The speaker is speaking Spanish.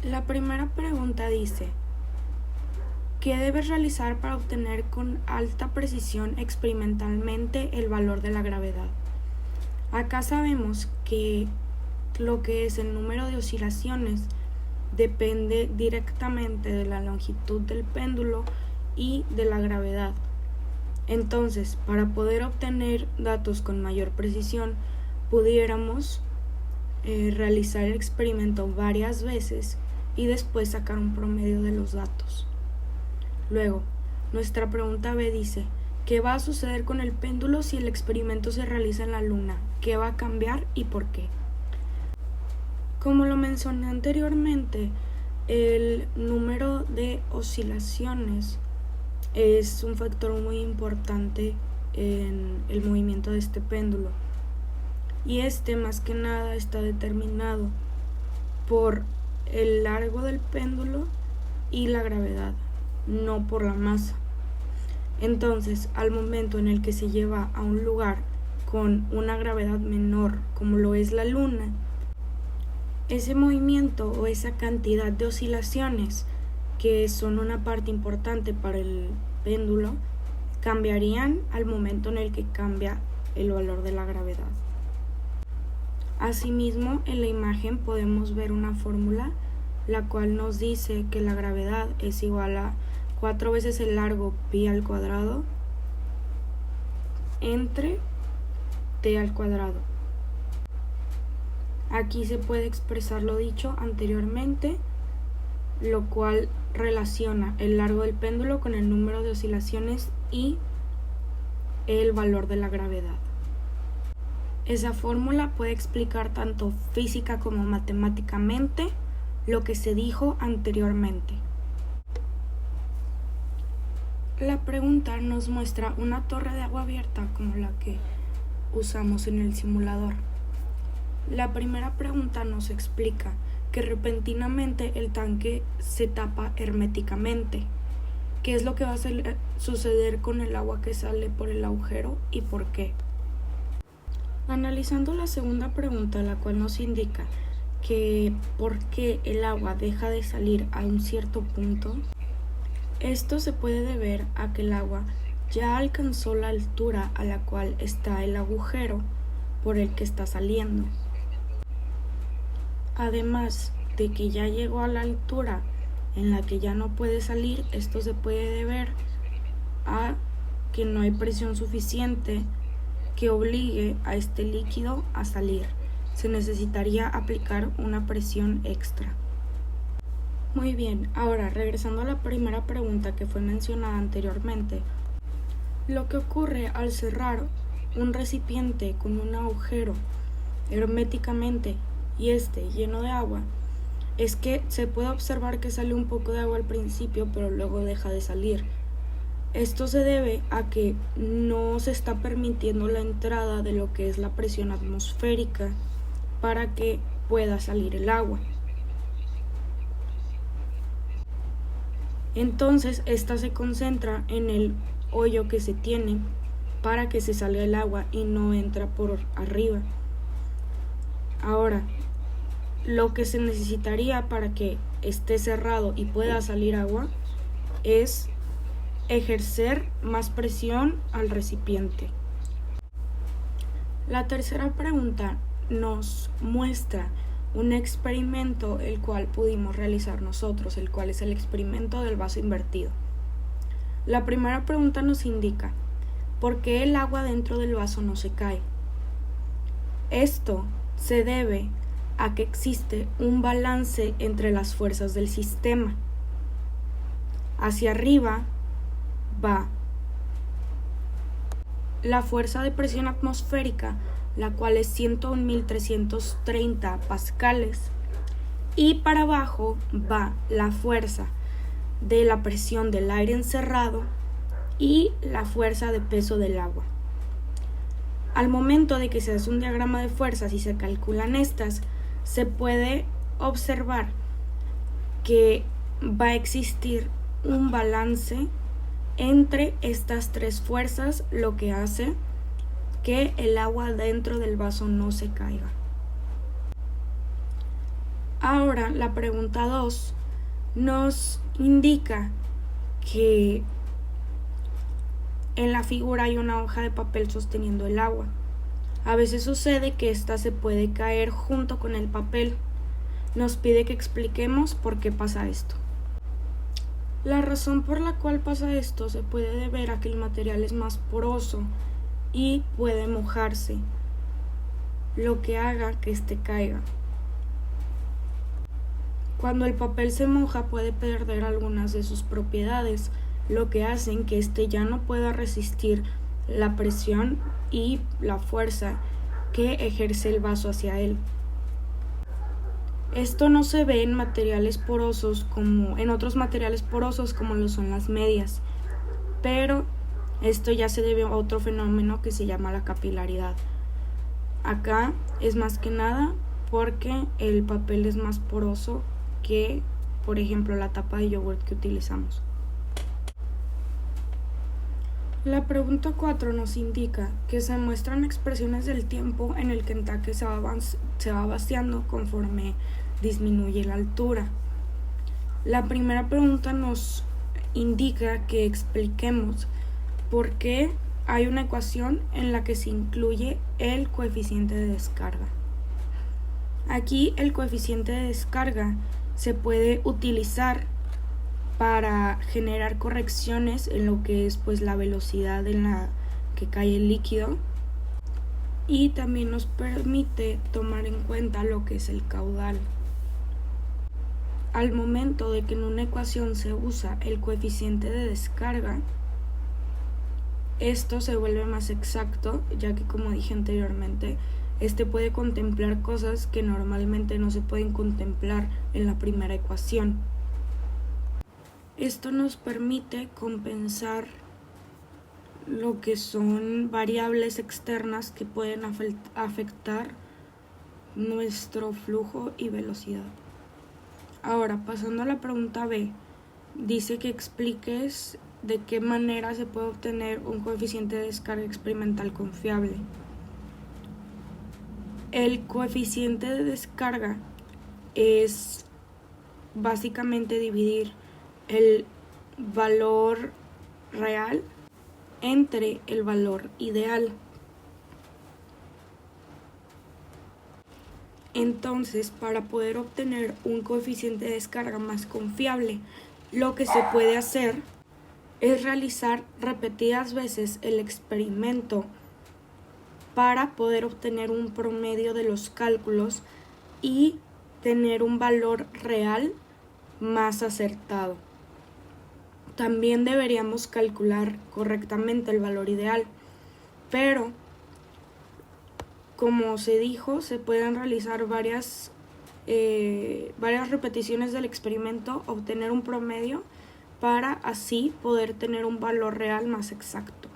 La primera pregunta dice: ¿qué debes realizar para obtener con alta precisión experimentalmente el valor de la gravedad? Acá sabemos que lo que es el número de oscilaciones depende directamente de la longitud del péndulo y de la gravedad. Entonces, para poder obtener datos con mayor precisión, pudiéramos realizar el experimento varias veces y después sacar un promedio de los datos. Luego, nuestra pregunta B dice: ¿qué va a suceder con el péndulo si el experimento se realiza en la Luna? ¿Qué va a cambiar y por qué? Como lo mencioné anteriormente, el número de oscilaciones es un factor muy importante en el movimiento de este péndulo, y este más que nada está determinado por el largo del péndulo y la gravedad, no por la masa. Entonces, al momento en el que se lleva a un lugar con una gravedad menor, como lo es la Luna, ese movimiento o esa cantidad de oscilaciones, que son una parte importante para el péndulo, cambiarían al momento en el que cambia el valor de la gravedad. Asimismo, en la imagen podemos ver una fórmula la cual nos dice que la gravedad es igual a 4 veces el largo pi al cuadrado entre t al cuadrado. Aquí se puede expresar lo dicho anteriormente, lo cual relaciona el largo del péndulo con el número de oscilaciones y el valor de la gravedad. Esa fórmula puede explicar tanto física como matemáticamente lo que se dijo anteriormente. La pregunta nos muestra una torre de agua abierta como la que usamos en el simulador. La primera pregunta nos explica que repentinamente el tanque se tapa herméticamente. ¿Qué es lo que va a suceder con el agua que sale por el agujero y por qué? Analizando la segunda pregunta, la cual nos indica que por qué el agua deja de salir a un cierto punto, esto se puede deber a que el agua ya alcanzó la altura a la cual está el agujero por el que está saliendo. Además de que ya llegó a la altura en la que ya no puede salir, esto se puede deber a que no hay presión suficiente que obligue a este líquido a salir. Se necesitaría aplicar una presión extra. Muy bien, ahora regresando a la primera pregunta que fue mencionada anteriormente, lo que ocurre al cerrar un recipiente con un agujero herméticamente y lleno de agua es que se puede observar que sale un poco de agua al principio, pero luego deja de salir. Esto se debe a que no se está permitiendo la entrada de lo que es la presión atmosférica para que pueda salir el agua. Entonces, esta se concentra en el hoyo que se tiene para que se salga el agua y no entra por arriba. Ahora, lo que se necesitaría para que esté cerrado y pueda salir agua es ejercer más presión al recipiente. La tercera pregunta nos muestra un experimento el cual pudimos realizar nosotros, el cual es el experimento del vaso invertido. La primera pregunta nos indica: ¿por qué el agua dentro del vaso no se cae? Esto se debe a que existe un balance entre las fuerzas del sistema. Hacia arriba va la fuerza de presión atmosférica, la cual es 101.330 pascales, y para abajo va la fuerza de la presión del aire encerrado y la fuerza de peso del agua. Al momento de que se hace un diagrama de fuerzas y se calculan estas, se puede observar que va a existir un balance entre estas tres fuerzas, lo que hace que el agua dentro del vaso no se caiga. Ahora, la pregunta 2 nos indica que en la figura hay una hoja de papel sosteniendo el agua. A veces sucede que ésta se puede caer junto con el papel. Nos pide que expliquemos por qué pasa esto. La razón por la cual pasa esto se puede deber a que el material es más poroso y puede mojarse, lo que haga que éste caiga. Cuando el papel se moja puede perder algunas de sus propiedades, lo que hacen que éste ya no pueda resistir la presión y la fuerza que ejerce el vaso hacia él. Esto no se ve en materiales porosos en otros materiales porosos como lo son las medias, pero esto ya se debe a otro fenómeno que se llama la capilaridad. Acá es más que nada porque el papel es más poroso que, por ejemplo, la tapa de yogurt que utilizamos. La pregunta 4 nos indica que se muestran expresiones del tiempo en el que el tanque se va vaciando conforme disminuye la altura. La primera pregunta nos indica que expliquemos por qué hay una ecuación en la que se incluye el coeficiente de descarga. Aquí el coeficiente de descarga se puede utilizar para generar correcciones en lo que es la velocidad en la que cae el líquido, y también nos permite tomar en cuenta lo que es el caudal. Al momento de que en una ecuación se usa el coeficiente de descarga, esto se vuelve más exacto, ya que, como dije anteriormente, este puede contemplar cosas que normalmente no se pueden contemplar en la primera ecuación. Esto nos permite compensar lo que son variables externas que pueden afectar nuestro flujo y velocidad. Ahora, pasando a la pregunta B, dice que expliques de qué manera se puede obtener un coeficiente de descarga experimental confiable. El coeficiente de descarga es básicamente dividir el valor real entre el valor ideal. Entonces, para poder obtener un coeficiente de descarga más confiable, lo que se puede hacer es realizar repetidas veces el experimento para poder obtener un promedio de los cálculos y tener un valor real más acertado. También deberíamos calcular correctamente el valor ideal, pero como se dijo, se pueden realizar varias repeticiones del experimento, obtener un promedio para así poder tener un valor real más exacto.